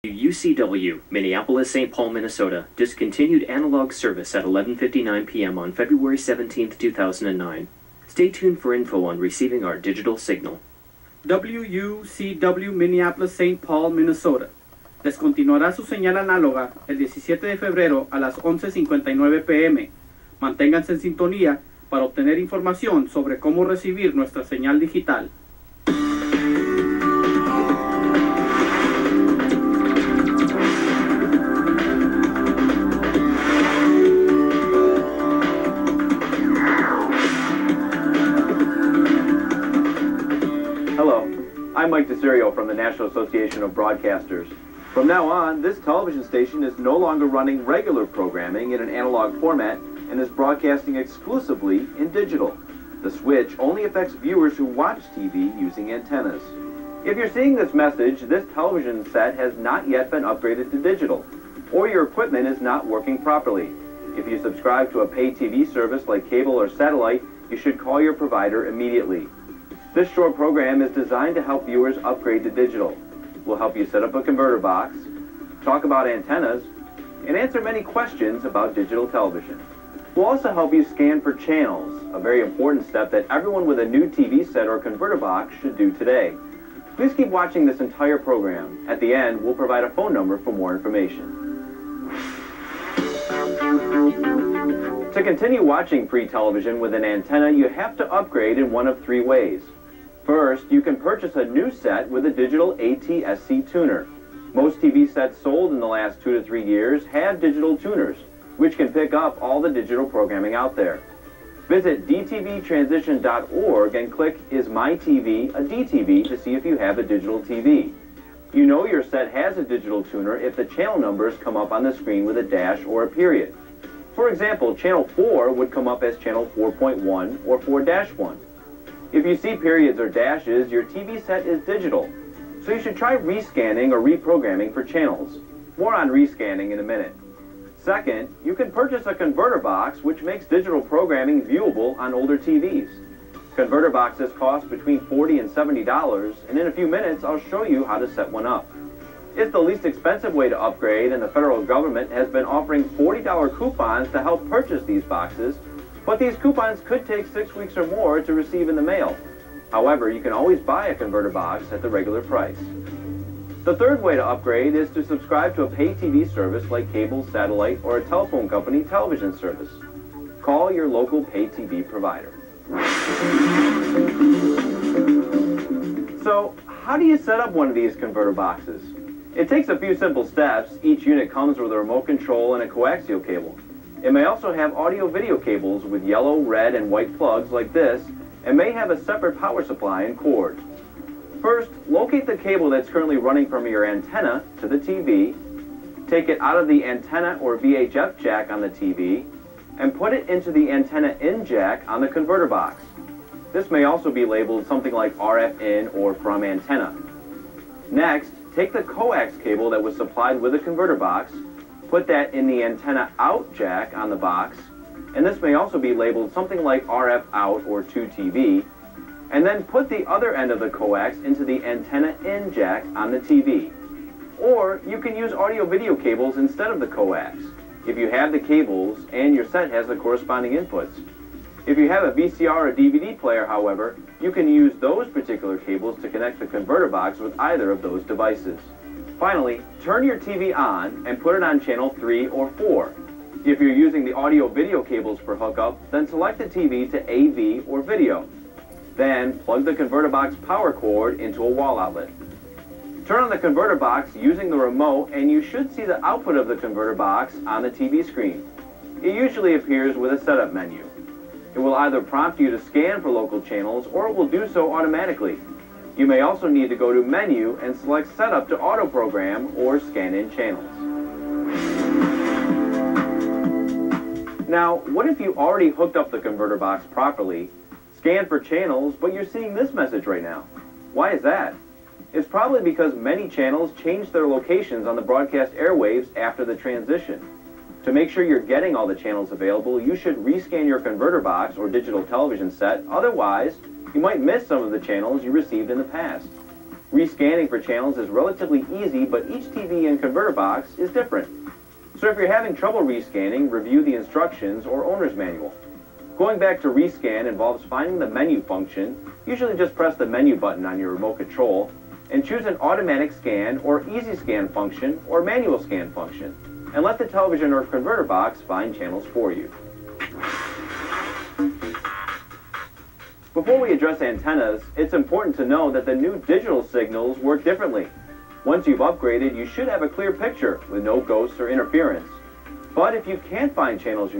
UCW, Minneapolis, St. Paul, Minnesota, discontinued analog service at 11:59 p.m. on February 17, 2009. Stay tuned for info on receiving our digital signal. WUCW, Minneapolis, St. Paul, Minnesota. Descontinuará su señal análoga el 17 de febrero a las 11:59 p.m. Manténganse en sintonía para obtener información sobre cómo recibir nuestra señal digital. Hello, I'm Mike DeSerio from the National Association of Broadcasters. From now on, this television station is no longer running regular programming in an analog format and is broadcasting exclusively in digital. The switch only affects viewers who watch TV using antennas. If you're seeing this message, this television set has not yet been upgraded to digital, or your equipment is not working properly. If you subscribe to a pay TV service like cable or satellite, you should call your provider immediately. This short program is designed to help viewers upgrade to digital. We'll help you set up a converter box, talk about antennas, and answer many questions about digital television. We'll also help you scan for channels, a very important step that everyone with a new TV set or converter box should do today. Please keep watching this entire program. At the end, we'll provide a phone number for more information. To continue watching free television with an antenna, you have to upgrade in one of three ways. First, you can purchase a new set with a digital ATSC tuner. Most TV sets sold in the last 2 to 3 years have digital tuners, which can pick up all the digital programming out there. Visit dtvtransition.org and click Is My TV a DTV to see if you have a digital TV. You know your set has a digital tuner if the channel numbers come up on the screen with a dash or a period. For example, channel 4 would come up as channel 4.1 or 4-1. If you see periods or dashes, your TV set is digital, so you should try rescanning or reprogramming for channels. More on rescanning in a minute. Second, you can purchase a converter box which makes digital programming viewable on older TVs. Converter boxes cost between $40 and $70, and in a few minutes I'll show you how to set one up. It's the least expensive way to upgrade, and the federal government has been offering $40 coupons to help purchase these boxes, but these coupons could take 6 weeks or more to receive in the mail. However, you can always buy a converter box at the regular price. The third way to upgrade is to subscribe to a pay TV service like cable, satellite, or a telephone company television service. Call your local pay TV provider. So, how do you set up one of these converter boxes? It takes a few simple steps. Each unit comes with a remote control and a coaxial cable. It may also have audio-video cables with yellow, red, and white plugs like this, and may have a separate power supply and cord. First, locate the cable that's currently running from your antenna to the TV, take it out of the antenna or VHF jack on the TV, and put it into the antenna in jack on the converter box. This may also be labeled something like RF in or from antenna. Next, take the coax cable that was supplied with the converter box, put that in the antenna out jack on the box, and this may also be labeled something like RF out or to TV, and then put the other end of the coax into the antenna in jack on the TV. Or you can use audio-video cables instead of the coax, if you have the cables and your set has the corresponding inputs. If you have a VCR or DVD player, however, you can use those particular cables to connect the converter box with either of those devices. Finally, turn your TV on and put it on channel 3 or 4. If you're using the audio-video cables for hookup, then select the TV to AV or video. Then, plug the converter box power cord into a wall outlet. Turn on the converter box using the remote, and you should see the output of the converter box on the TV screen. It usually appears with a setup menu. It will either prompt you to scan for local channels, or it will do so automatically. You may also need to go to Menu and select Setup to auto-program or scan in channels. Now, what if you already hooked up the converter box properly, scanned for channels, but you're seeing this message right now? Why is that? It's probably because many channels changed their locations on the broadcast airwaves after the transition. To make sure you're getting all the channels available, you should rescan your converter box or digital television set. Otherwise, you might miss some of the channels you received in the past. Rescanning for channels is relatively easy, but each TV and converter box is different. So if you're having trouble rescanning, review the instructions or owner's manual. Going back to rescan involves finding the menu function. Usually just press the menu button on your remote control and choose an automatic scan or easy scan function or manual scan function, and let the television or converter box find channels for you. Before we address antennas, it's important to know that the new digital signals work differently. Once you've upgraded, you should have a clear picture with no ghosts or interference. But if you can't find channels